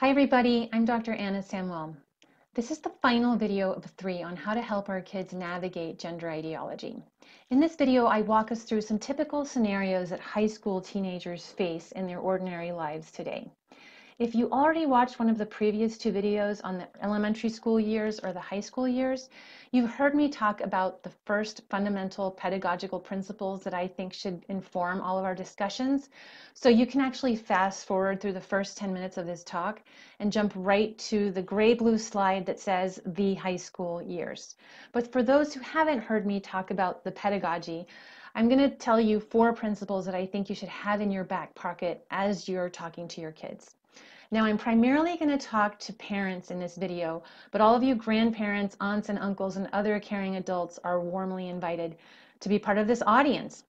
Hi everybody, I'm Dr. Ann Sάμουel. This is the final video of 3 on how to help our kids navigate gender ideology. In this video, I walk us through some typical scenarios that high school teenagers face in their ordinary lives today. If you already watched one of the previous 2 videos on the elementary school years or the high school years, you've heard me talk about the first fundamental pedagogical principles that I think should inform all of our discussions. So you can actually fast forward through the first 10 minutes of this talk and jump right to the gray-blue slide that says the high school years. But for those who haven't heard me talk about the pedagogy, I'm going to tell you 4 principles that I think you should have in your back pocket as you're talking to your kids. Now, I'm primarily going to talk to parents in this video, but all of you grandparents, aunts and uncles, and other caring adults are warmly invited to be part of this audience.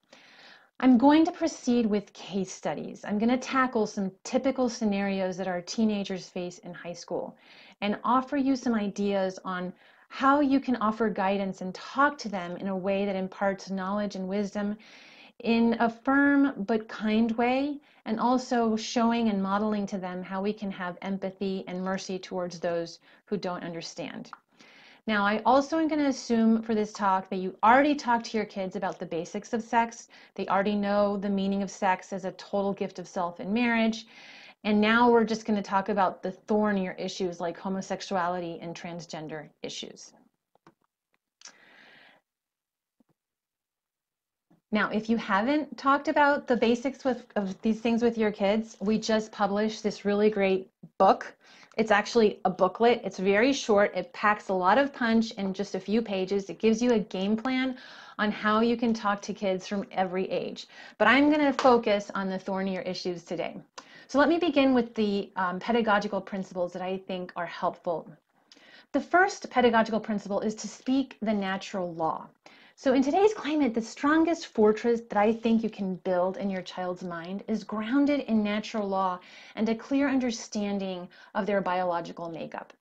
I'm going to proceed with case studies. I'm going to tackle some typical scenarios that our teenagers face in high school and offer you some ideas on how you can offer guidance and talk to them in a way that imparts knowledge and wisdom in a firm but kind way, and also showing and modeling to them how we can have empathy and mercy towards those who don't understand. Now, I also am going to assume for this talk that you already talked to your kids about the basics of sex. They already know the meaning of sex as a total gift of self in marriage. And now we're just going to talk about the thornier issues like homosexuality and transgender issues. Now, if you haven't talked about the basics of these things with your kids, we just published this really great book. It's actually a booklet. It's very short. It packs a lot of punch in just a few pages. It gives you a game plan on how you can talk to kids from every age. But I'm going to focus on the thornier issues today. So let me begin with the pedagogical principles that I think are helpful. The first pedagogical principle is to speak the natural law. So in today's climate, the strongest fortress that I think you can build in your child's mind is grounded in natural law and a clear understanding of their biological makeup.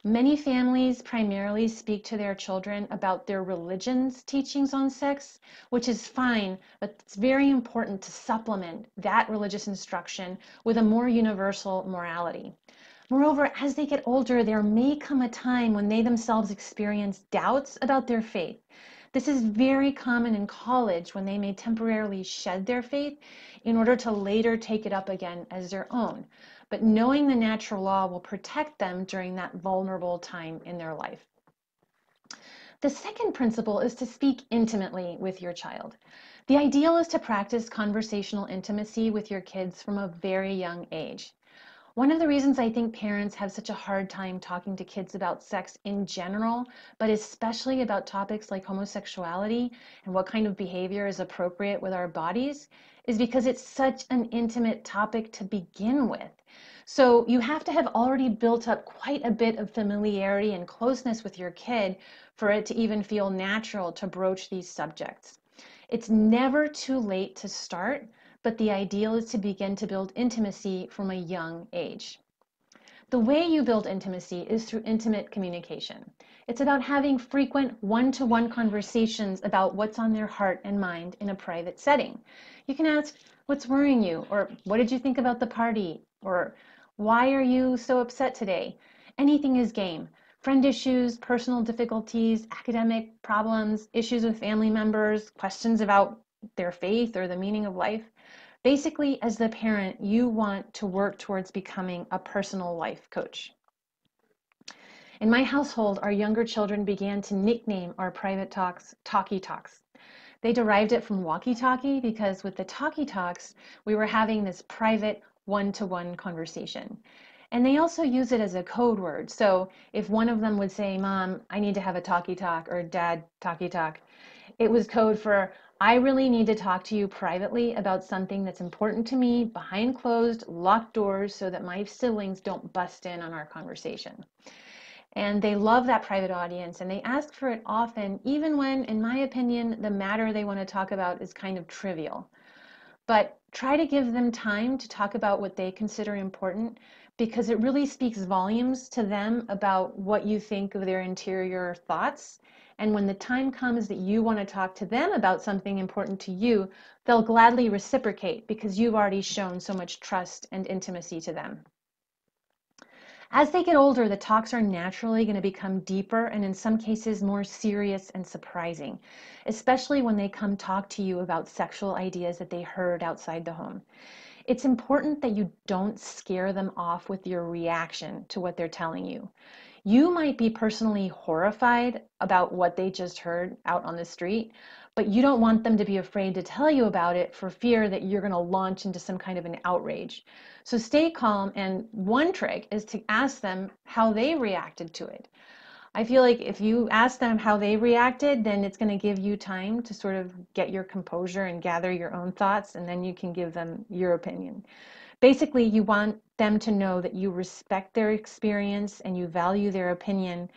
Many families primarily speak to their children about their religion's teachings on sex, which is fine, but it's very important to supplement that religious instruction with a more universal morality. Moreover, as they get older, there may come a time when they themselves experience doubts about their faith. This is very common in college when they may temporarily shed their faith in order to later take it up again as their own. But knowing the natural law will protect them during that vulnerable time in their life. The second principle is to speak intimately with your child. The ideal is to practice conversational intimacy with your kids from a very young age. One of the reasons I think parents have such a hard time talking to kids about sex in general, but especially about topics like homosexuality and what kind of behavior is appropriate with our bodies, is because it's such an intimate topic to begin with. So you have to have already built up quite a bit of familiarity and closeness with your kid for it to even feel natural to broach these subjects. It's never too late to start, but the ideal is to begin to build intimacy from a young age. The way you build intimacy is through intimate communication. It's about having frequent one-to-one conversations about what's on their heart and mind in a private setting. You can ask, what's worrying you? Or what did you think about the party? Or why are you so upset today? Anything is game. Friend issues, personal difficulties, academic problems, issues with family members, questions about their faith or the meaning of life. Basically, as the parent, you want to work towards becoming a personal life coach. In my household, our younger children began to nickname our private talks talkie talks. They derived it from walkie-talkie because with the talkie talks, we were having this private one-to-one conversation. And they also use it as a code word. So if one of them would say, Mom, I need to have a talkie talk, or Dad, talkie talk, it was code for, I really need to talk to you privately about something that's important to me behind closed, locked doors so that my siblings don't bust in on our conversation. And they love that private audience and they ask for it often, even when, in my opinion, the matter they want to talk about is kind of trivial. But try to give them time to talk about what they consider important, because it really speaks volumes to them about what you think of their interior thoughts. And when the time comes that you want to talk to them about something important to you, they'll gladly reciprocate because you've already shown so much trust and intimacy to them. As they get older, the talks are naturally going to become deeper and in some cases more serious and surprising, especially when they come talk to you about sexual ideas that they heard outside the home. It's important that you don't scare them off with your reaction to what they're telling you. You might be personally horrified about what they just heard out on the street, but you don't want them to be afraid to tell you about it for fear that you're going to launch into some kind of an outrage. So stay calm, and one trick is to ask them how they reacted to it. I feel like if you ask them how they reacted, then it's going to give you time to sort of get your composure and gather your own thoughts, and then you can give them your opinion. Basically, you want them to know that you respect their experience and you value their opinion.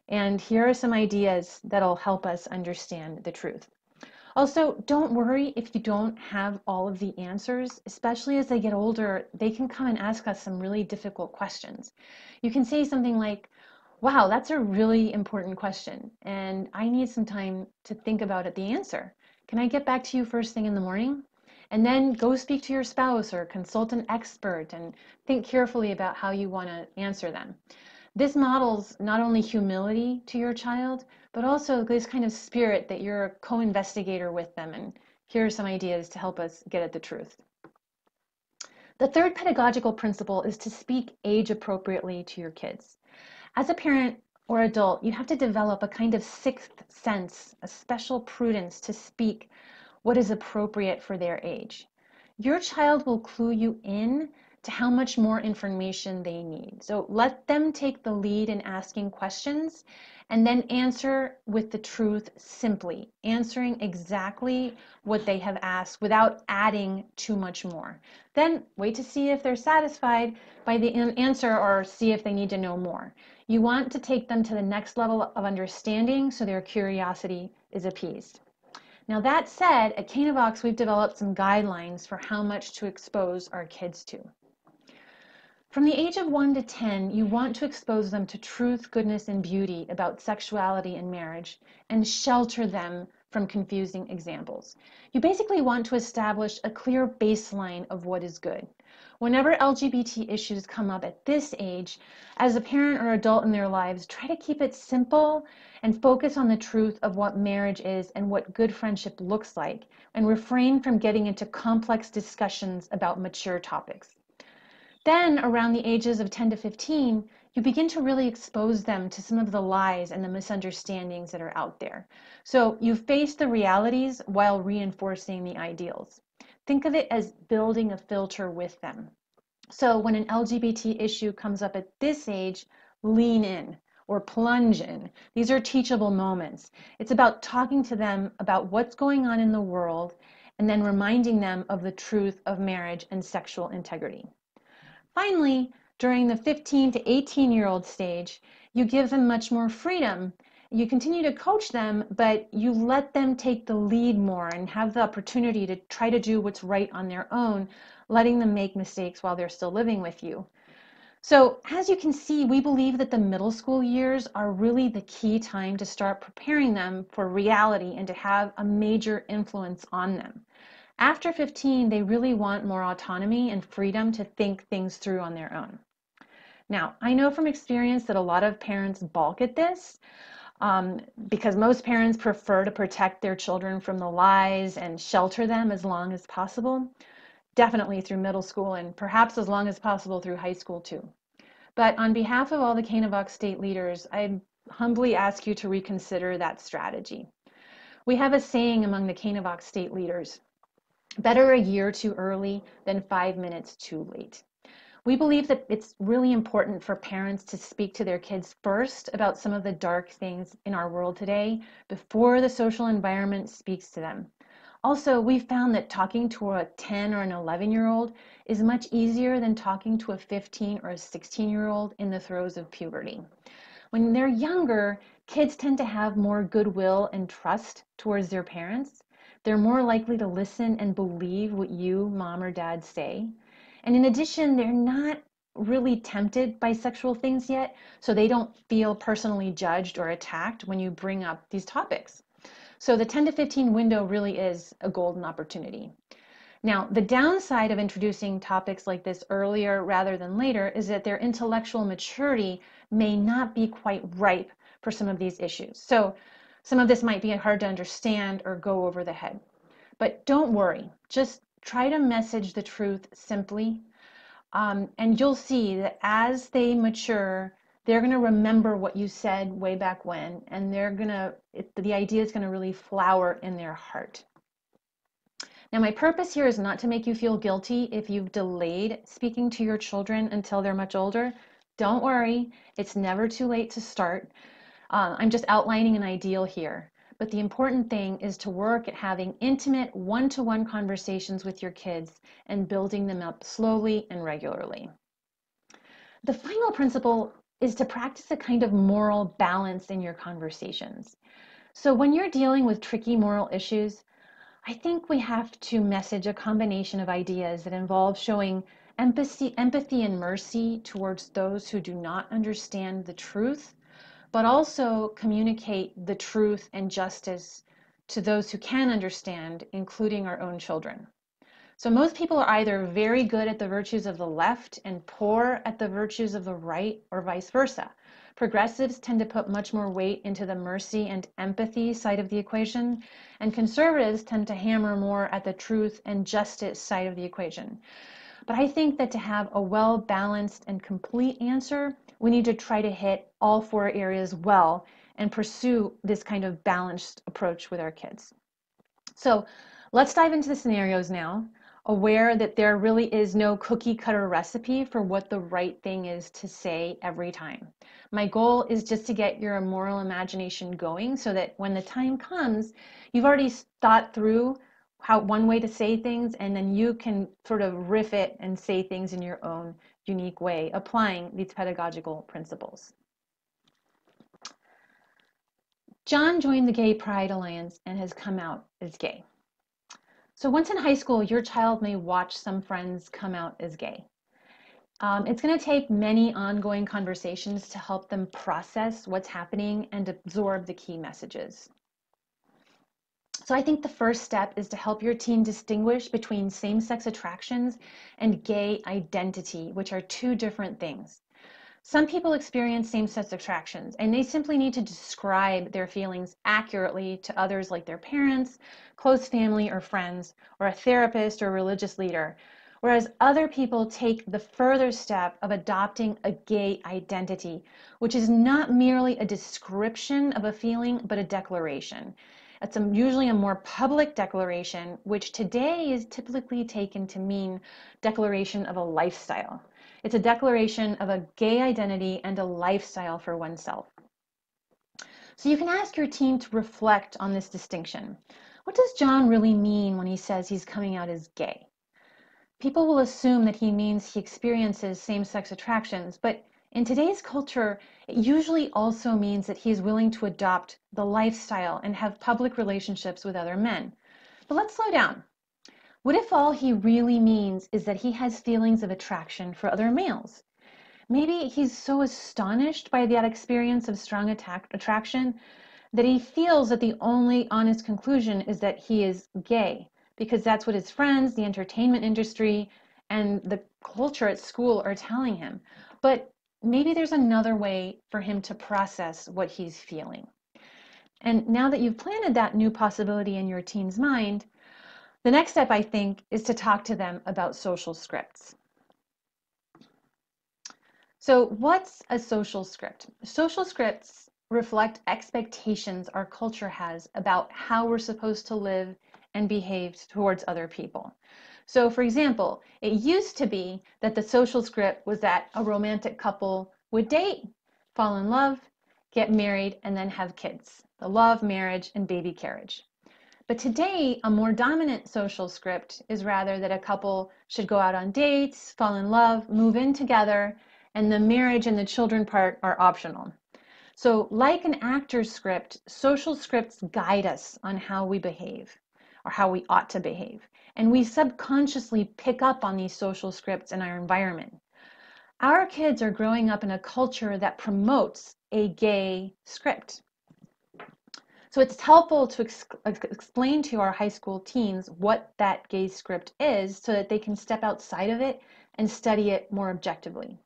And here are some ideas that'll help us understand the truth. Also, don't worry if you don't have all of the answers, especially as they get older. They can come and ask us some really difficult questions. You can say something like, wow, that's a really important question, and I need some time to think about it, the answer. Can I get back to you first thing in the morning? And then go speak to your spouse or consult an expert and think carefully about how you want to answer them. This models not only humility to your child, but also this kind of spirit that you're a co-investigator with them. And here are some ideas to help us get at the truth. The third pedagogical principle is to speak age appropriately to your kids. As a parent or adult, you have to develop a kind of sixth sense, a special prudence to speak what is appropriate for their age. Your child will clue you in to how much more information they need. So let them take the lead in asking questions and then answer with the truth simply, answering exactly what they have asked without adding too much more. Then wait to see if they're satisfied by the answer or see if they need to know more. You want to take them to the next level of understanding so their curiosity is appeased. Now that said, at Canavox, we've developed some guidelines for how much to expose our kids to. From the age of 1 to 10, you want to expose them to truth, goodness, and beauty about sexuality and marriage, and shelter them from confusing examples. You basically want to establish a clear baseline of what is good. Whenever LGBT issues come up at this age, as a parent or adult in their lives, try to keep it simple and focus on the truth of what marriage is and what good friendship looks like, and refrain from getting into complex discussions about mature topics. Then, around the ages of 10 to 15, you begin to really expose them to some of the lies and the misunderstandings that are out there. So you face the realities while reinforcing the ideals. Think of it as building a filter with them. So when an LGBT issue comes up at this age, lean in or plunge in. These are teachable moments. It's about talking to them about what's going on in the world and then reminding them of the truth of marriage and sexual integrity. Finally, during the 15 to 18-year-old stage, you give them much more freedom. You continue to coach them, but you let them take the lead more and have the opportunity to try to do what's right on their own, letting them make mistakes while they're still living with you. So as you can see, we believe that the middle school years are really the key time to start preparing them for reality and to have a major influence on them. After 15, they really want more autonomy and freedom to think things through on their own. Now, I know from experience that a lot of parents balk at this because most parents prefer to protect their children from the lies and shelter them as long as possible, definitely through middle school and perhaps as long as possible through high school too. But on behalf of all the Canavox state leaders, I humbly ask you to reconsider that strategy. We have a saying among the Canavox state leaders: better a year too early than 5 minutes too late. We believe that it's really important for parents to speak to their kids first about some of the dark things in our world today before the social environment speaks to them. Also, we found that talking to a 10 or an 11-year-old is much easier than talking to a 15 or a 16-year-old in the throes of puberty. When they're younger, kids tend to have more goodwill and trust towards their parents. They're more likely to listen and believe what you, mom or dad, say. And in addition, they're not really tempted by sexual things yet, so they don't feel personally judged or attacked when you bring up these topics. So the 10 to 15 window really is a golden opportunity. Now, the downside of introducing topics like this earlier rather than later is that their intellectual maturity may not be quite ripe for some of these issues. So some of this might be hard to understand or go over the head. But don't worry, just try to message the truth simply. And you'll see that as they mature, they're going to remember what you said way back when, and the idea is going to really flower in their heart. Now, my purpose here is not to make you feel guilty if you've delayed speaking to your children until they're much older. Don't worry, it's never too late to start. I'm just outlining an ideal here. But the important thing is to work at having intimate one-to-one conversations with your kids and building them up slowly and regularly. The final principle is to practice a kind of moral balance in your conversations. So when you're dealing with tricky moral issues, I think we have to message a combination of ideas that involve showing empathy and mercy towards those who do not understand the truth, but also communicate the truth and justice to those who can understand, including our own children. So most people are either very good at the virtues of the left and poor at the virtues of the right, or vice versa. Progressives tend to put much more weight into the mercy and empathy side of the equation, and conservatives tend to hammer more at the truth and justice side of the equation. But I think that to have a well-balanced and complete answer, we need to try to hit all four areas well and pursue this kind of balanced approach with our kids. So let's dive into the scenarios now, aware that there really is no cookie cutter recipe for what the right thing is to say every time. My goal is just to get your moral imagination going so that when the time comes, you've already thought through one way to say things, and then you can sort of riff it and say things in your own unique way, applying these pedagogical principles. John joined the Gay Pride Alliance and has come out as gay. So once in high school, your child may watch some friends come out as gay. It's going to take many ongoing conversations to help them process what's happening and absorb the key messages. So I think the first step is to help your teen distinguish between same-sex attractions and gay identity, which are two different things. Some people experience same-sex attractions, and they simply need to describe their feelings accurately to others like their parents, close family or friends, or a therapist or religious leader, whereas other people take the further step of adopting a gay identity, which is not merely a description of a feeling, but a declaration. It's usually a more public declaration, which today is typically taken to mean declaration of a lifestyle. It's a declaration of a gay identity and a lifestyle for oneself. So you can ask your teen to reflect on this distinction. What does John really mean when he says he's coming out as gay? People will assume that he means he experiences same-sex attractions, but in today's culture, it usually also means that he's willing to adopt the lifestyle and have public relationships with other men. But let's slow down. What if all he really means is that he has feelings of attraction for other males? Maybe he's so astonished by that experience of strong attraction that he feels that the only honest conclusion is that he is gay, because that's what his friends, the entertainment industry, and the culture at school are telling him. But maybe there's another way for him to process what he's feeling. And now that you've planted that new possibility in your teen's mind, the next step, I think, is to talk to them about social scripts. So what's a social script? Social scripts reflect expectations our culture has about how we're supposed to live and behave towards other people. So for example, it used to be that the social script was that a romantic couple would date, fall in love, get married, and then have kids. The love, marriage, and baby carriage. But today, a more dominant social script is rather that a couple should go out on dates, fall in love, move in together, and the marriage and the children part are optional. So like an actor's script, social scripts guide us on how we behave or how we ought to behave. And we subconsciously pick up on these social scripts in our environment. Our kids are growing up in a culture that promotes a gay script. So it's helpful to explain to our high school teens what that gay script is so that they can step outside of it and study it more objectively.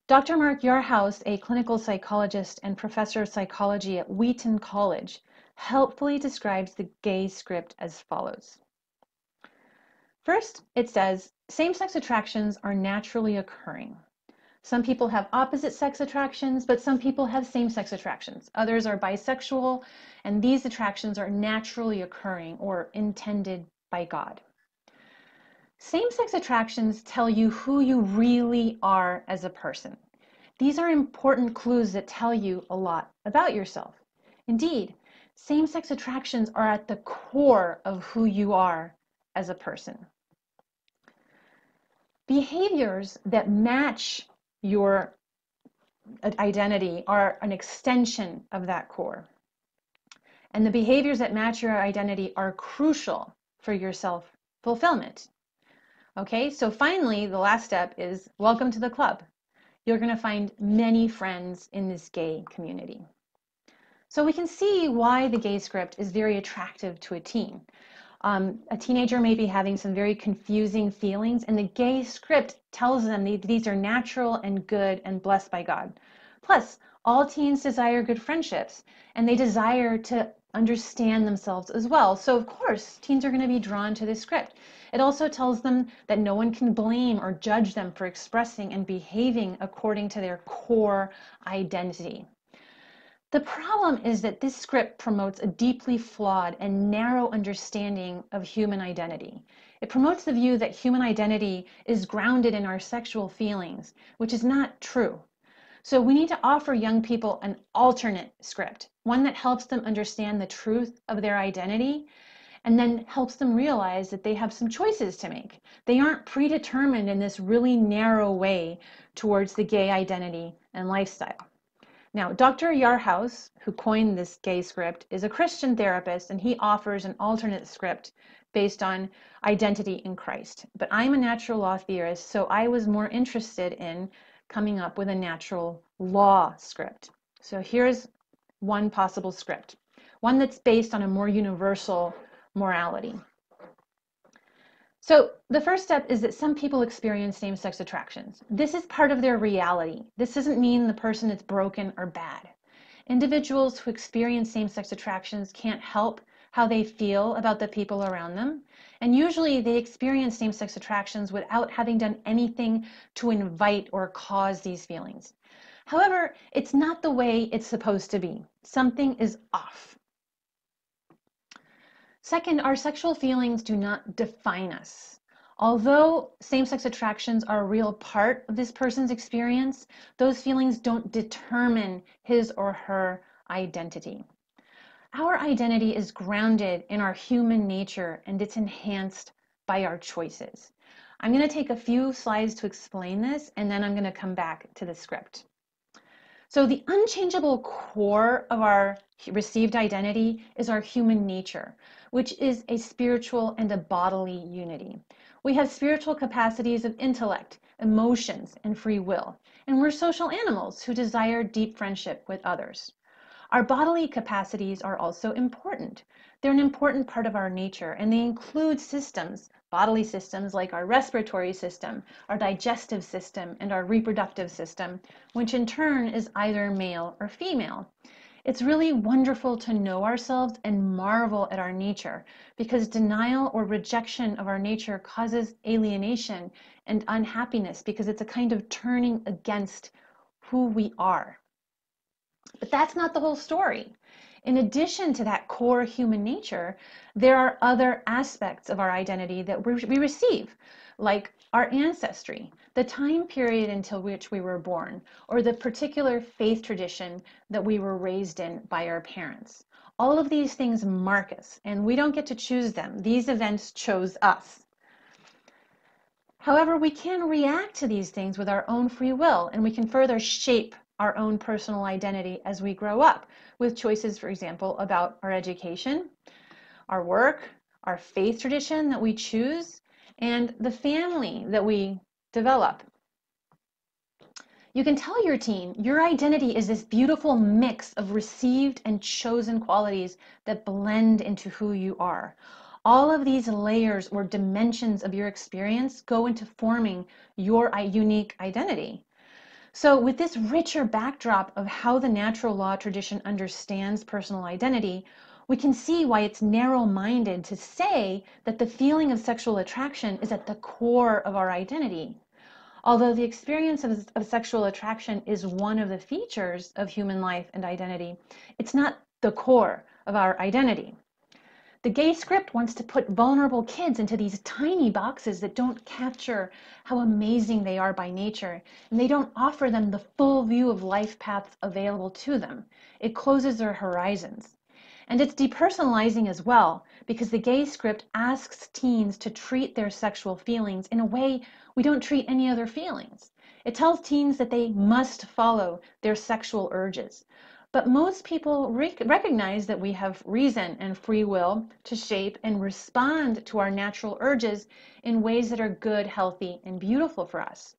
Dr. Mark Yarhouse, a clinical psychologist and professor of psychology at Wheaton College, helpfully describes the gay script as follows. First, it says, same-sex attractions are naturally occurring. Some people have opposite sex attractions, but some people have same-sex attractions. Others are bisexual, and these attractions are naturally occurring or intended by God. Same-sex attractions tell you who you really are as a person. These are important clues that tell you a lot about yourself. Indeed, same-sex attractions are at the core of who you are as a person. Behaviors that match your identity are an extension of that core. And the behaviors that match your identity are crucial for your self-fulfillment. Okay, so finally, the last step is welcome to the club. You're going to find many friends in this gay community. So we can see why the gay script is very attractive to a teen. A teenager may be having some very confusing feelings, and the gay script tells them these are natural and good and blessed by God. Plus, all teens desire good friendships, and they desire to understand themselves as well. So, of course, teens are going to be drawn to this script. It also tells them that no one can blame or judge them for expressing and behaving according to their core identity. The problem is that this script promotes a deeply flawed and narrow understanding of human identity. It promotes the view that human identity is grounded in our sexual feelings, which is not true. So we need to offer young people an alternate script, one that helps them understand the truth of their identity and then helps them realize that they have some choices to make. They aren't predetermined in this really narrow way towards the gay identity and lifestyle. Now, Dr. Yarhouse, who coined this gay script, is a Christian therapist, and he offers an alternate script based on identity in Christ. But I'm a natural law theorist, so I was more interested in coming up with a natural law script. So here's one possible script, one that's based on a more universal morality. So the first step is that some people experience same-sex attractions. This is part of their reality. This doesn't mean the person is broken or bad. Individuals who experience same-sex attractions can't help how they feel about the people around them. And usually they experience same-sex attractions without having done anything to invite or cause these feelings. However, it's not the way it's supposed to be. Something is off. Second, our sexual feelings do not define us. Although same-sex attractions are a real part of this person's experience, those feelings don't determine his or her identity. Our identity is grounded in our human nature, and it's enhanced by our choices. I'm going to take a few slides to explain this, and then I'm going to come back to the script. So the unchangeable core of our received identity is our human nature, which is a spiritual and a bodily unity. We have spiritual capacities of intellect, emotions, and free will, and we're social animals who desire deep friendship with others. Our bodily capacities are also important. They're an important part of our nature, and they include systems, bodily systems like our respiratory system, our digestive system, and our reproductive system, which in turn is either male or female. It's really wonderful to know ourselves and marvel at our nature, because denial or rejection of our nature causes alienation and unhappiness, because it's a kind of turning against who we are. But that's not the whole story. In addition to that core human nature, there are other aspects of our identity that we receive, like our ancestry, the time period until which we were born, or the particular faith tradition that we were raised in by our parents. All of these things mark us, and we don't get to choose them. These events chose us. However, we can react to these things with our own free will, and we can further shape our own personal identity as we grow up with choices, for example, about our education, our work, our faith tradition that we choose, and the family that we develop. You can tell your teen, your identity is this beautiful mix of received and chosen qualities that blend into who you are. All of these layers or dimensions of your experience go into forming your unique identity. So with this richer backdrop of how the natural law tradition understands personal identity, we can see why it's narrow-minded to say that the feeling of sexual attraction is at the core of our identity. Although the experience of sexual attraction is one of the features of human life and identity, it's not the core of our identity. The gay script wants to put vulnerable kids into these tiny boxes that don't capture how amazing they are by nature, and they don't offer them the full view of life paths available to them. It closes their horizons. And it's depersonalizing as well, because the gay script asks teens to treat their sexual feelings in a way we don't treat any other feelings. It tells teens that they must follow their sexual urges. But most people recognize that we have reason and free will to shape and respond to our natural urges in ways that are good, healthy, and beautiful for us.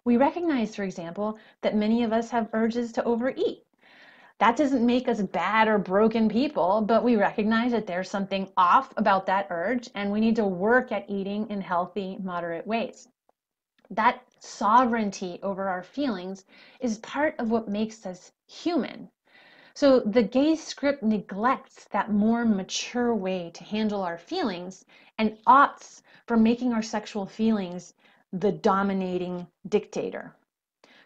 We recognize, for example, that many of us have urges to overeat. That doesn't make us bad or broken people, but we recognize that there's something off about that urge, and we need to work at eating in healthy, moderate ways. That sovereignty over our feelings is part of what makes us human. So the gay script neglects that more mature way to handle our feelings and opts for making our sexual feelings the dominating dictator.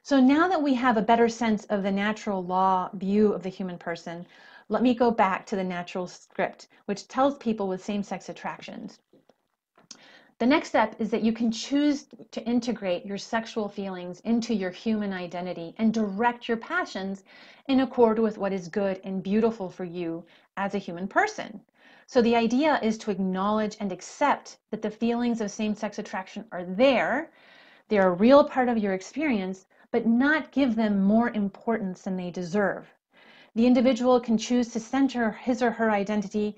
So now that we have a better sense of the natural law view of the human person, let me go back to the natural script, which tells people with same-sex attractions. The next step is that you can choose to integrate your sexual feelings into your human identity and direct your passions in accord with what is good and beautiful for you as a human person. So the idea is to acknowledge and accept that the feelings of same-sex attraction are there. They're a real part of your experience, but not give them more importance than they deserve. The individual can choose to center his or her identity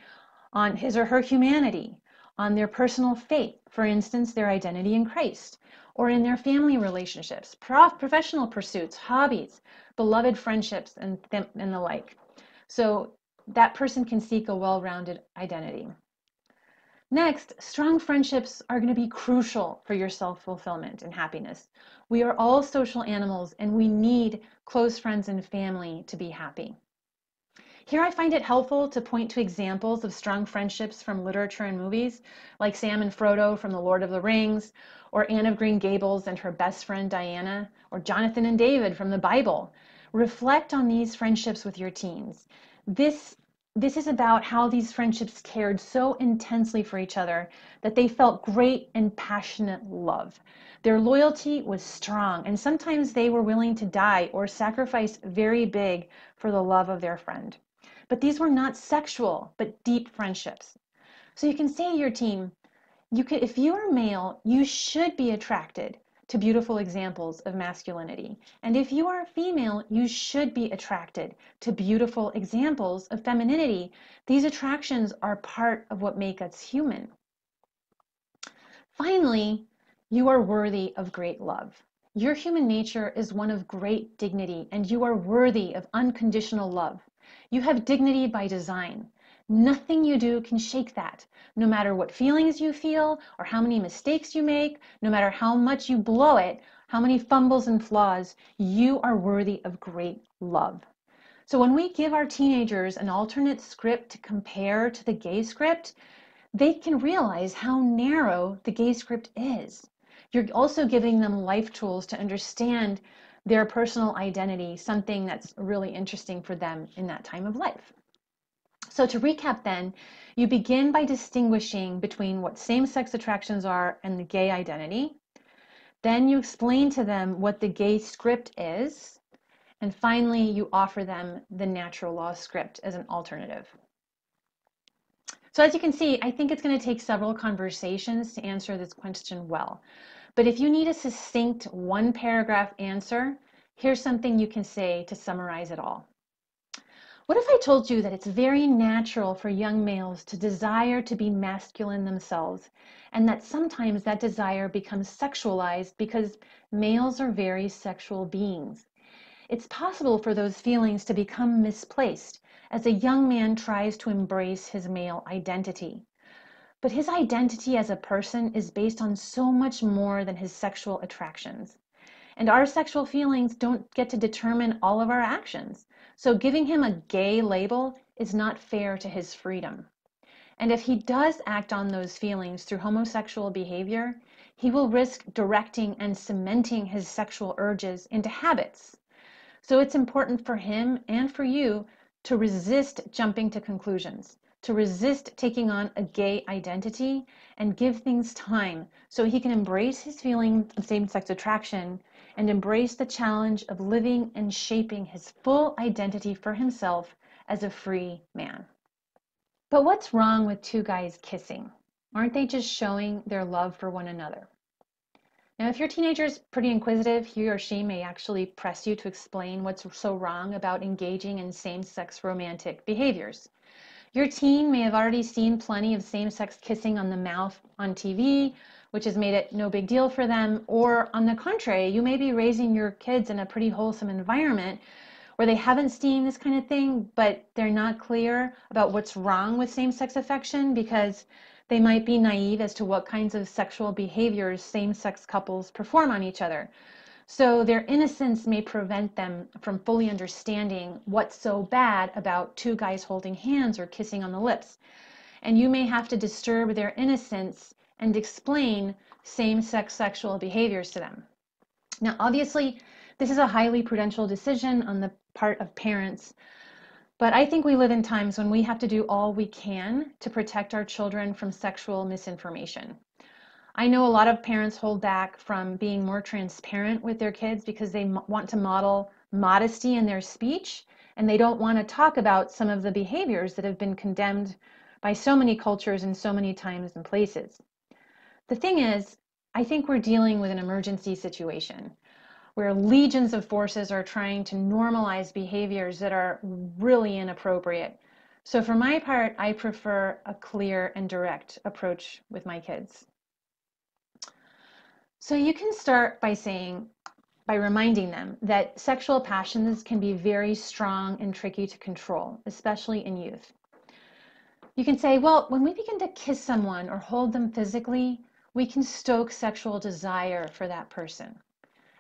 on his or her humanity, on their personal faith, for instance, their identity in Christ, or in their family relationships, professional pursuits, hobbies, beloved friendships, and the like. So that person can seek a well-rounded identity. Next, strong friendships are going to be crucial for your self-fulfillment and happiness. We are all social animals, and we need close friends and family to be happy. Here I find it helpful to point to examples of strong friendships from literature and movies, like Sam and Frodo from The Lord of the Rings, or Anne of Green Gables and her best friend Diana, or Jonathan and David from the Bible. Reflect on these friendships with your teens. This is about how these friendships cared so intensely for each other that they felt great and passionate love. Their loyalty was strong, and sometimes they were willing to die or sacrifice very big for the love of their friend. But these were not sexual, but deep friendships. So you can say to your teen, if you are male, you should be attracted to beautiful examples of masculinity. And if you are a female, you should be attracted to beautiful examples of femininity. These attractions are part of what make us human. Finally, you are worthy of great love. Your human nature is one of great dignity, and you are worthy of unconditional love. You have dignity by design. Nothing you do can shake that. No matter what feelings you feel or how many mistakes you make, no matter how much you blow it, how many fumbles and flaws, you are worthy of great love. So when we give our teenagers an alternate script to compare to the gay script, they can realize how narrow the gay script is. You're also giving them life tools to understand their personal identity, something that's really interesting for them in that time of life. So to recap then, you begin by distinguishing between what same-sex attractions are and the gay identity. Then you explain to them what the gay script is. And finally, you offer them the natural law script as an alternative. So as you can see, I think it's going to take several conversations to answer this question well. But if you need a succinct one-paragraph answer, here's something you can say to summarize it all. What if I told you that it's very natural for young males to desire to be masculine themselves, and that sometimes that desire becomes sexualized because males are very sexual beings? It's possible for those feelings to become misplaced as a young man tries to embrace his male identity. But his identity as a person is based on so much more than his sexual attractions. And our sexual feelings don't get to determine all of our actions. So giving him a gay label is not fair to his freedom. And if he does act on those feelings through homosexual behavior, he will risk directing and cementing his sexual urges into habits. So it's important for him and for you to resist jumping to conclusions, to resist taking on a gay identity, and give things time so he can embrace his feeling of same-sex attraction and embrace the challenge of living and shaping his full identity for himself as a free man. But what's wrong with two guys kissing? Aren't they just showing their love for one another? Now, if your teenager is pretty inquisitive, he or she may actually press you to explain what's so wrong about engaging in same-sex romantic behaviors. Your teen may have already seen plenty of same-sex kissing on the mouth on TV, which has made it no big deal for them. Or on the contrary, you may be raising your kids in a pretty wholesome environment where they haven't seen this kind of thing, but they're not clear about what's wrong with same-sex affection because they might be naive as to what kinds of sexual behaviors same-sex couples perform on each other. So their innocence may prevent them from fully understanding what's so bad about two guys holding hands or kissing on the lips. And you may have to disturb their innocence and explain same-sex sexual behaviors to them. Now, obviously, this is a highly prudential decision on the part of parents, but I think we live in times when we have to do all we can to protect our children from sexual misinformation. I know a lot of parents hold back from being more transparent with their kids because they want to model modesty in their speech, and they don't want to talk about some of the behaviors that have been condemned by so many cultures and so many times and places. The thing is, I think we're dealing with an emergency situation where legions of forces are trying to normalize behaviors that are really inappropriate. So for my part, I prefer a clear and direct approach with my kids. So you can start by reminding them that sexual passions can be very strong and tricky to control, especially in youth. You can say, well, when we begin to kiss someone or hold them physically, we can stoke sexual desire for that person.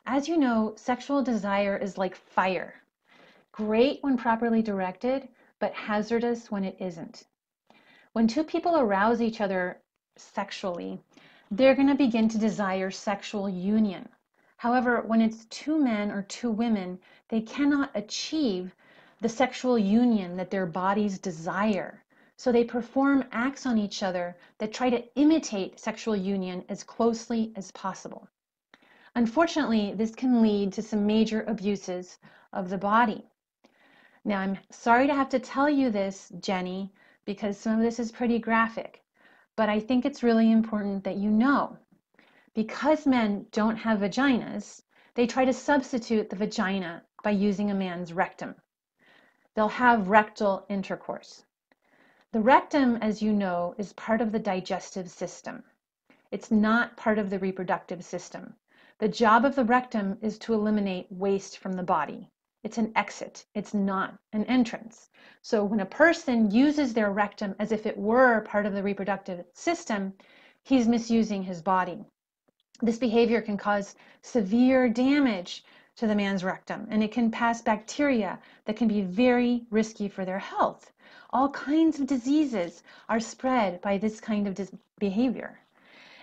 As you know, sexual desire is like fire. Great when properly directed, but hazardous when it isn't. When two people arouse each other sexually, they're going to begin to desire sexual union. However, when it's two men or two women, they cannot achieve the sexual union that their bodies desire. So they perform acts on each other that try to imitate sexual union as closely as possible. Unfortunately, this can lead to some major abuses of the body. Now, I'm sorry to have to tell you this, Jenny, because some of this is pretty graphic, but I think it's really important that you know. Because men don't have vaginas, they try to substitute the vagina by using a man's rectum. They'll have rectal intercourse. The rectum, as you know, is part of the digestive system. It's not part of the reproductive system. The job of the rectum is to eliminate waste from the body. It's an exit. It's not an entrance. So when a person uses their rectum as if it were part of the reproductive system, he's misusing his body. This behavior can cause severe damage to the man's rectum, and it can pass bacteria that can be very risky for their health. All kinds of diseases are spread by this kind of behavior.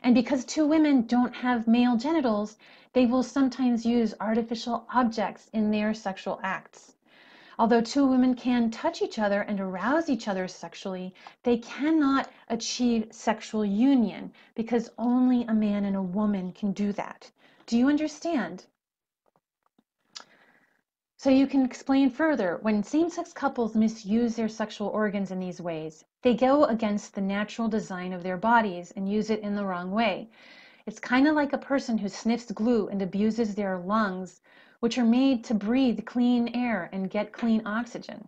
And because two women don't have male genitals, they will sometimes use artificial objects in their sexual acts. Although two women can touch each other and arouse each other sexually, they cannot achieve sexual union because only a man and a woman can do that. Do you understand? So you can explain further, when same-sex couples misuse their sexual organs in these ways, they go against the natural design of their bodies and use it in the wrong way. It's kind of like a person who sniffs glue and abuses their lungs, which are made to breathe clean air and get clean oxygen.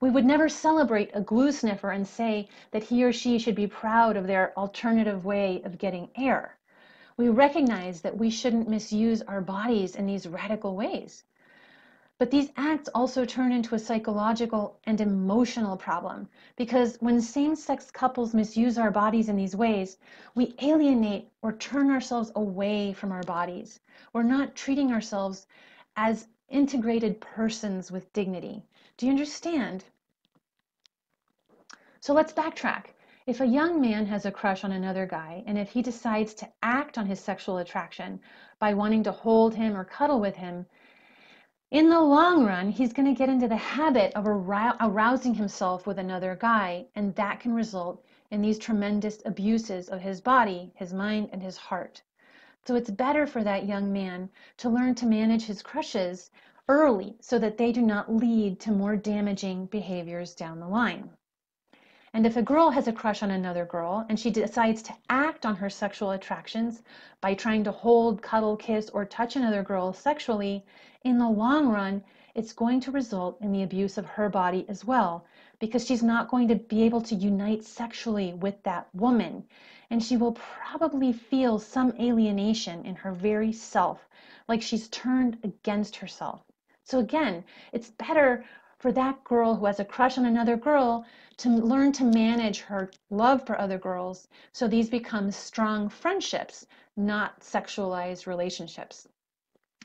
We would never celebrate a glue sniffer and say that he or she should be proud of their alternative way of getting air. We recognize that we shouldn't misuse our bodies in these radical ways. But these acts also turn into a psychological and emotional problem, because when same-sex couples misuse our bodies in these ways, we alienate or turn ourselves away from our bodies. We're not treating ourselves as integrated persons with dignity. Do you understand? So let's backtrack. If a young man has a crush on another guy, and if he decides to act on his sexual attraction by wanting to hold him or cuddle with him, in the long run, he's going to get into the habit of arousing himself with another guy, and that can result in these tremendous abuses of his body, his mind, and his heart. So it's better for that young man to learn to manage his crushes early so that they do not lead to more damaging behaviors down the line. And if a girl has a crush on another girl and she decides to act on her sexual attractions by trying to hold, cuddle, kiss, or touch another girl sexually, in the long run, it's going to result in the abuse of her body as well, because she's not going to be able to unite sexually with that woman. And she will probably feel some alienation in her very self, like she's turned against herself. So again, it's better for that girl who has a crush on another girl to learn to manage her love for other girls so these become strong friendships, not sexualized relationships.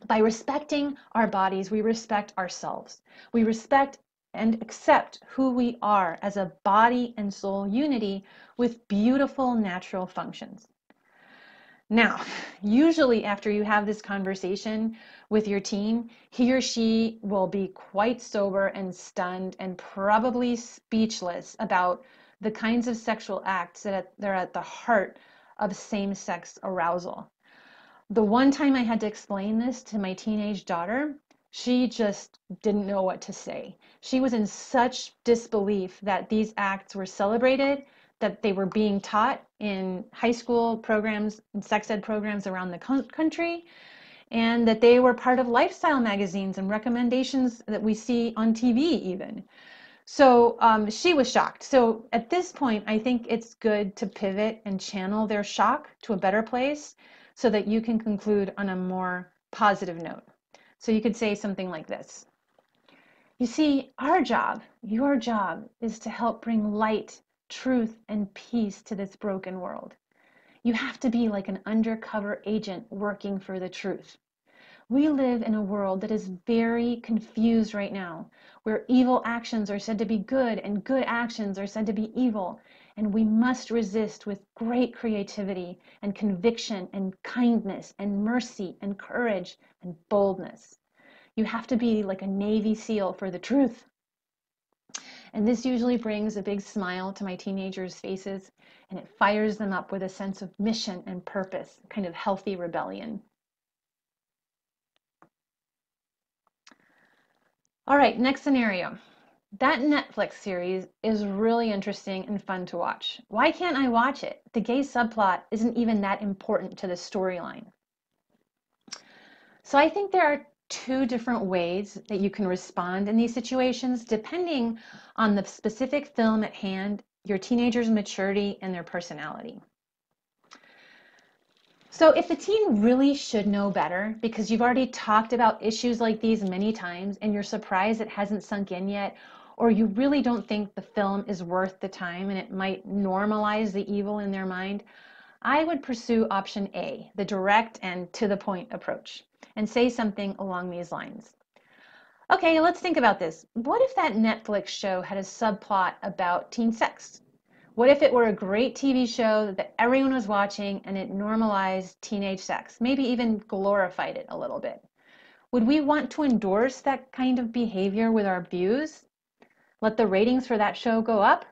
By respecting our bodies, we respect ourselves. We respect and accept who we are as a body and soul unity with beautiful natural functions. Now, usually after you have this conversation with your teen, he or she will be quite sober and stunned and probably speechless about the kinds of sexual acts that are at the heart of same-sex arousal. The one time I had to explain this to my teenage daughter, she just didn't know what to say. She was in such disbelief that these acts were celebrated, that they were being taught in high school programs and sex ed programs around the country, and that they were part of lifestyle magazines and recommendations that we see on TV even. So she was shocked. So at this point, I think it's good to pivot and channel their shock to a better place so that you can conclude on a more positive note. So you could say something like this. You see, our job, your job, is to help bring light, truth, and peace to this broken world. You have to be like an undercover agent working for the truth. We live in a world that is very confused right now, where evil actions are said to be good and good actions are said to be evil, and we must resist with great creativity and conviction and kindness and mercy and courage and boldness. You have to be like a Navy SEAL for the truth. And this usually brings a big smile to my teenagers' faces, and it fires them up with a sense of mission and purpose, kind of healthy rebellion. All right, next scenario. That Netflix series is really interesting and fun to watch. Why can't I watch it? The gay subplot isn't even that important to the storyline. So I think there are two different ways that you can respond in these situations depending on the specific film at hand, your teenager's maturity, and their personality. So if the teen really should know better because you've already talked about issues like these many times and you're surprised it hasn't sunk in yet, or you really don't think the film is worth the time and it might normalize the evil in their mind, I would pursue option A, the direct and to the point approach, and say something along these lines. Okay, let's think about this. What if that Netflix show had a subplot about teen sex? What if it were a great TV show that everyone was watching and it normalized teenage sex, maybe even glorified it a little bit? Would we want to endorse that kind of behavior with our views? Let the ratings for that show go up?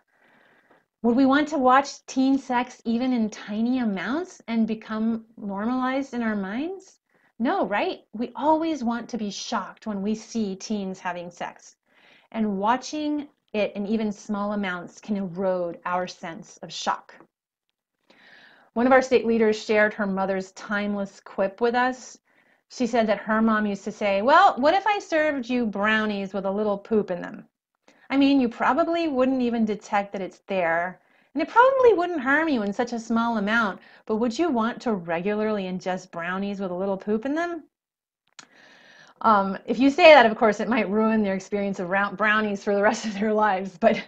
Would we want to watch teen sex even in tiny amounts and become normalized in our minds? No, right? We always want to be shocked when we see teens having sex. And watching it in even small amounts can erode our sense of shock. One of our state leaders shared her mother's timeless quip with us. She said that her mom used to say, well, what if I served you brownies with a little poop in them? I mean, you probably wouldn't even detect that it's there, and it probably wouldn't harm you in such a small amount, but would you want to regularly ingest brownies with a little poop in them? If you say that, of course, it might ruin their experience of brownies for the rest of their lives, but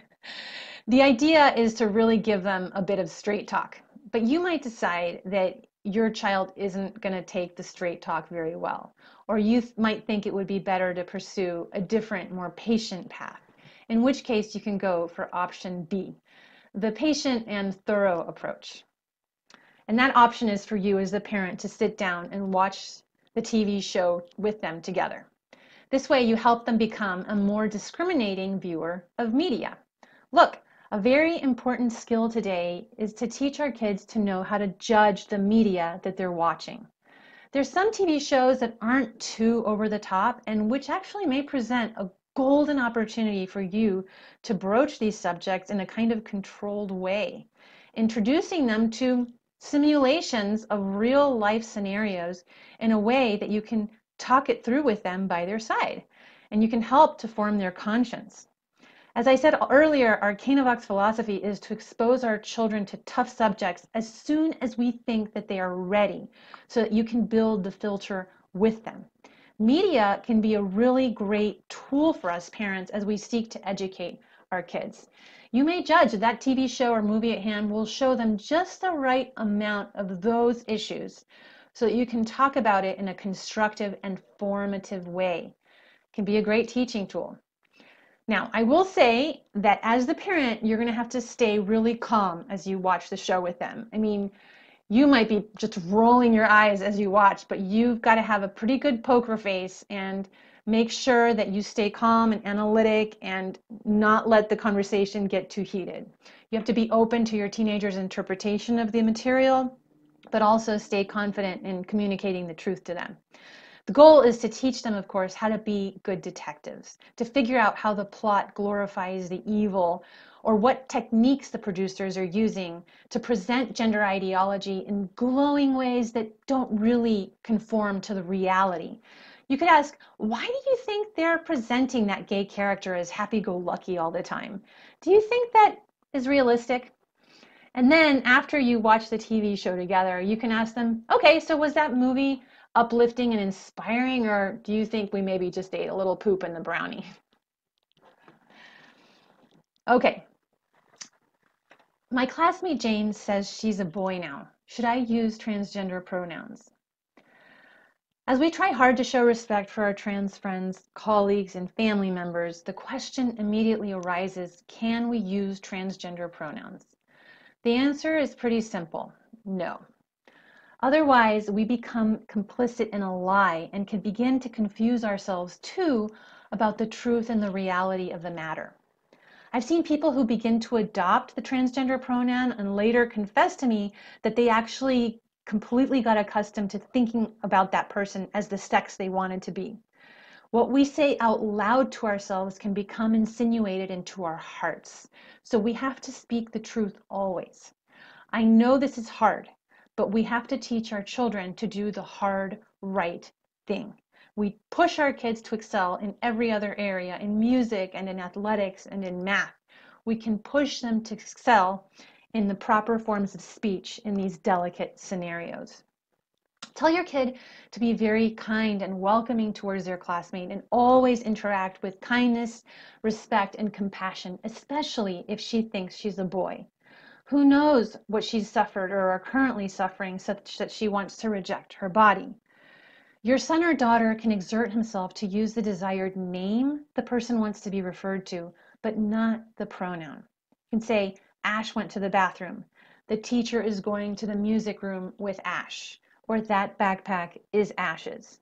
the idea is to really give them a bit of straight talk. But you might decide that your child isn't going to take the straight talk very well, or you might think it would be better to pursue a different, more patient path, in which case you can go for option B, the patient and thorough approach. And that option is for you as the parent to sit down and watch the TV show with them together. This way you help them become a more discriminating viewer of media. Look, a very important skill today is to teach our kids to know how to judge the media that they're watching. There's some TV shows that aren't too over the top and which actually may present a golden opportunity for you to broach these subjects in a kind of controlled way, introducing them to simulations of real life scenarios in a way that you can talk it through with them by their side, and you can help to form their conscience. As I said earlier, our Canavox philosophy is to expose our children to tough subjects as soon as we think that they are ready, so that you can build the filter with them. Media can be a really great tool for us parents as we seek to educate our kids. You may judge that TV show or movie at hand will show them just the right amount of those issues so that you can talk about it in a constructive and formative way. It can be a great teaching tool. Now, I will say that as the parent, you're going to have to stay really calm as you watch the show with them. I mean, you might be just rolling your eyes as you watch, but you've got to have a pretty good poker face and make sure that you stay calm and analytic and not let the conversation get too heated. You have to be open to your teenager's interpretation of the material, but also stay confident in communicating the truth to them. The goal is to teach them, of course, how to be good detectives, to figure out how the plot glorifies the evil, or what techniques the producers are using to present gender ideology in glowing ways that don't really conform to the reality. You could ask, why do you think they're presenting that gay character as happy-go-lucky all the time? Do you think that is realistic? And then after you watch the TV show together, you can ask them, okay, so was that movie uplifting and inspiring, or do you think we maybe just ate a little poop in the brownie? Okay. My classmate James says she's a boy now. Should I use transgender pronouns? As we try hard to show respect for our trans friends, colleagues, and family members, the question immediately arises, can we use transgender pronouns? The answer is pretty simple, no. Otherwise, we become complicit in a lie and can begin to confuse ourselves too about the truth and the reality of the matter. I've seen people who begin to adopt the transgender pronoun and later confess to me that they actually completely got accustomed to thinking about that person as the sex they wanted to be. What we say out loud to ourselves can become insinuated into our hearts. So we have to speak the truth always. I know this is hard, but we have to teach our children to do the hard, right thing. We push our kids to excel in every other area, in music and in athletics and in math. We can push them to excel in the proper forms of speech in these delicate scenarios. Tell your kid to be very kind and welcoming towards their classmate and always interact with kindness, respect, and compassion, especially if she thinks she's a boy. Who knows what she's suffered or are currently suffering such that she wants to reject her body. Your son or daughter can exert himself to use the desired name the person wants to be referred to, but not the pronoun. You can say, Ash went to the bathroom. The teacher is going to the music room with Ash, or that backpack is Ash's.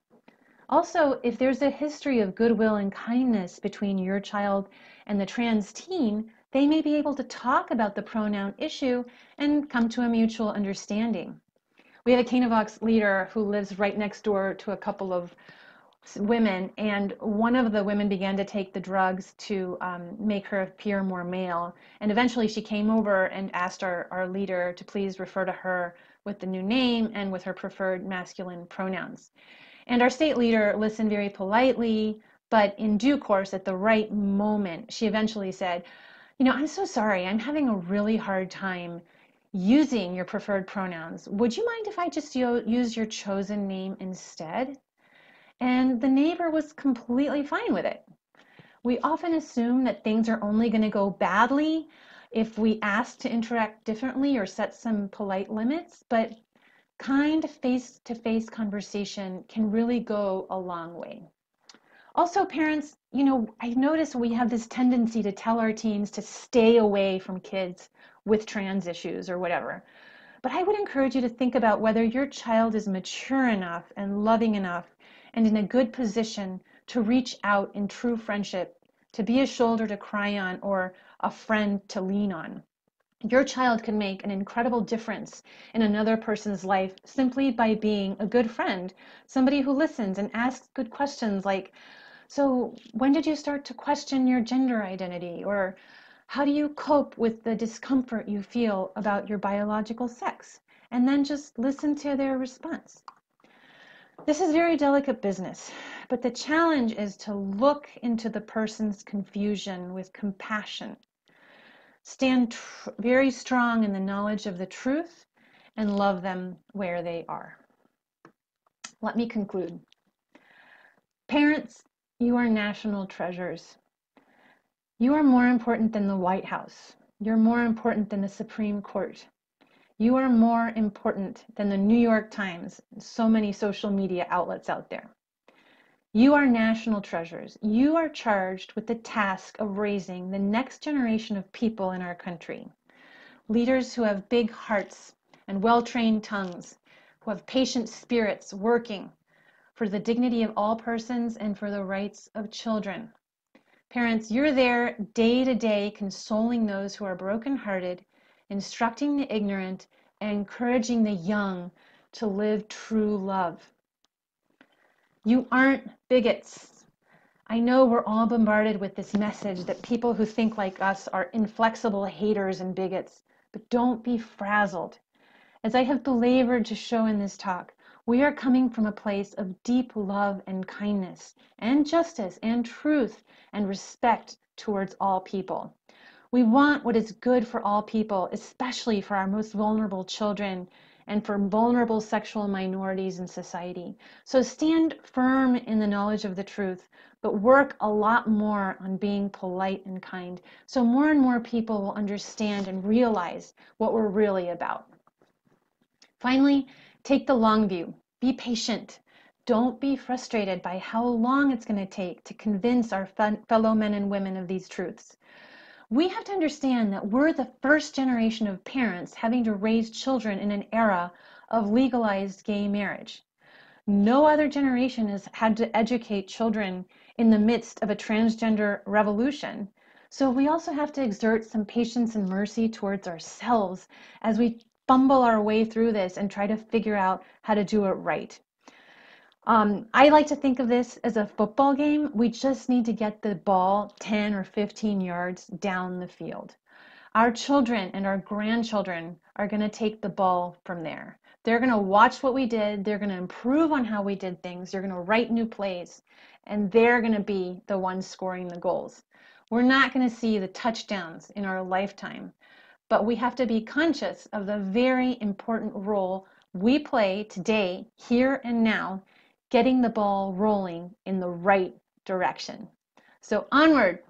Also, if there's a history of goodwill and kindness between your child and the trans teen, they may be able to talk about the pronoun issue and come to a mutual understanding. We have a Canavox leader who lives right next door to a couple of women, and one of the women began to take the drugs to make her appear more male. And eventually she came over and asked our leader to please refer to her with the new name and with her preferred masculine pronouns. And our state leader listened very politely, But in due course, at the right moment, she eventually said, you know, I'm so sorry, I'm having a really hard time using your preferred pronouns. Would you mind if I just use your chosen name instead? And the neighbor was completely fine with it. We often assume that things are only going to go badly if we ask to interact differently or set some polite limits, but kind face-to-face conversation can really go a long way. Also, parents, you know, I've noticed we have this tendency to tell our teens to stay away from kids with trans issues or whatever. But I would encourage you to think about whether your child is mature enough and loving enough and in a good position to reach out in true friendship, to be a shoulder to cry on or a friend to lean on. Your child can make an incredible difference in another person's life simply by being a good friend, somebody who listens and asks good questions like, so when did you start to question your gender identity? Or how do you cope with the discomfort you feel about your biological sex? And then just listen to their response. This is very delicate business, but the challenge is to look into the person's confusion with compassion. Stand very strong in the knowledge of the truth and love them where they are. Let me conclude. Parents, you are national treasures. You are more important than the White House. You're more important than the Supreme Court. You are more important than the New York Times and so many social media outlets out there. You are national treasures. You are charged with the task of raising the next generation of people in our country. Leaders who have big hearts and well-trained tongues, who have patient spirits working for the dignity of all persons and for the rights of children. Parents, you're there day to day consoling those who are brokenhearted, instructing the ignorant, and encouraging the young to live true love. You aren't bigots. I know we're all bombarded with this message that people who think like us are inflexible haters and bigots, but don't be frazzled. As I have belabored to show in this talk, we are coming from a place of deep love and kindness and justice and truth and respect towards all people. We want what is good for all people, especially for our most vulnerable children and for vulnerable sexual minorities in society. So stand firm in the knowledge of the truth, but work a lot more on being polite and kind so more and more people will understand and realize what we're really about. Finally, take the long view. Be patient. Don't be frustrated by how long it's going to take to convince our fellow men and women of these truths. We have to understand that we're the first generation of parents having to raise children in an era of legalized gay marriage. No other generation has had to educate children in the midst of a transgender revolution. So we also have to exert some patience and mercy towards ourselves as we fumble our way through this and try to figure out how to do it right. I like to think of this as a football game. We just need to get the ball 10 or 15 yards down the field. Our children and our grandchildren are going to take the ball from there. They're going to watch what we did. They're going to improve on how we did things. They're going to write new plays, and they're going to be the ones scoring the goals. We're not going to see the touchdowns in our lifetime, but we have to be conscious of the very important role we play today, here and now, getting the ball rolling in the right direction. So onward.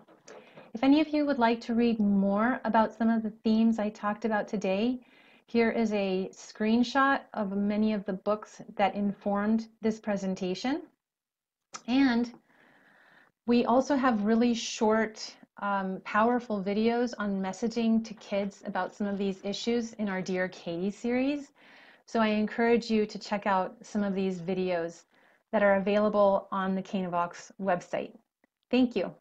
If any of you would like to read more about some of the themes I talked about today, here is a screenshot of many of the books that informed this presentation. And we also have really short, powerful videos on messaging to kids about some of these issues in our Dear Katie series. So I encourage you to check out some of these videos that are available on the Canavox website. Thank you.